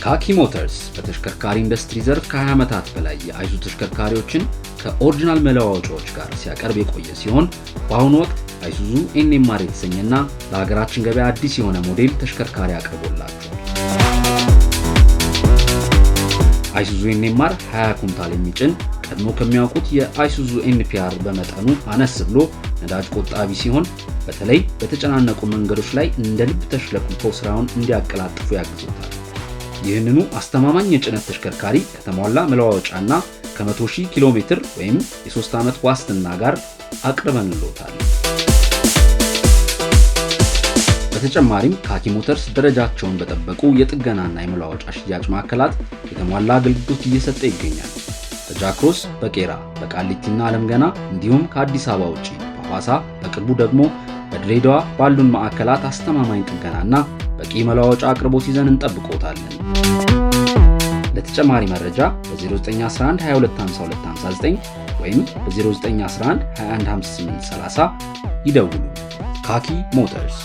ካኪ ሞተርስ በተሽከርካሪ ኢንዱስትሪ ዘርፍ ከ20 ዓመታት በላይ የአይሱዙ ተሽከርካሪዎችን ከኦሪጂናል መለዋወጫዎች ጋር ሲያቀርብ የቆየ ሲሆን በአሁኑ ወቅት አይሱዙ ኤንኤምአር የተሰኘና ለሀገራችን ገበያ አዲስ የሆነ ሞዴል ተሽከርካሪ አቅርቦላቸዋል። አይሱዙ ኤንኤምአር 20 ኩንታል የሚጭን ቀድሞ ከሚያውቁት የአይሱዙ ኤንፒአር በመጠኑ አነስ ብሎ ነዳጅ ቆጣቢ ሲሆን በተለይ በተጨናነቁ መንገዶች ላይ እንደ ልብ ተሽለኩልከው ስራውን እንዲያቀላጥፉ ያግዙታል። ይህንኑ አስተማማኝ የጭነት ተሽከርካሪ ከተሟላ መለዋወጫና ከ100,000 ኪሎ ሜትር ወይም የ3 ዓመት ዋስትና ጋር አቅርበንልዎታል። በተጨማሪም ካኪ ሞተርስ ደረጃቸውን በጠበቁ የጥገናና የመለዋወጫ ሽያጭ ማዕከላት የተሟላ አገልግሎት እየሰጠ ይገኛል። በጃክሮስ፣ በቄራ፣ በቃሊቲና አለም ገና እንዲሁም ከአዲስ አበባ ውጪ በሐዋሳ በቅርቡ ደግሞ በድሬዳዋ ባሉን ማዕከላት አስተማማኝ ጥገናና በቂ መለዋወጫ አቅርቦት ይዘን እንጠብቅዎታለን። ለተጨማሪ መረጃ በ0911 225259 ወይም በ0911 215830 ይደውሉ። ካኪ ሞተርስ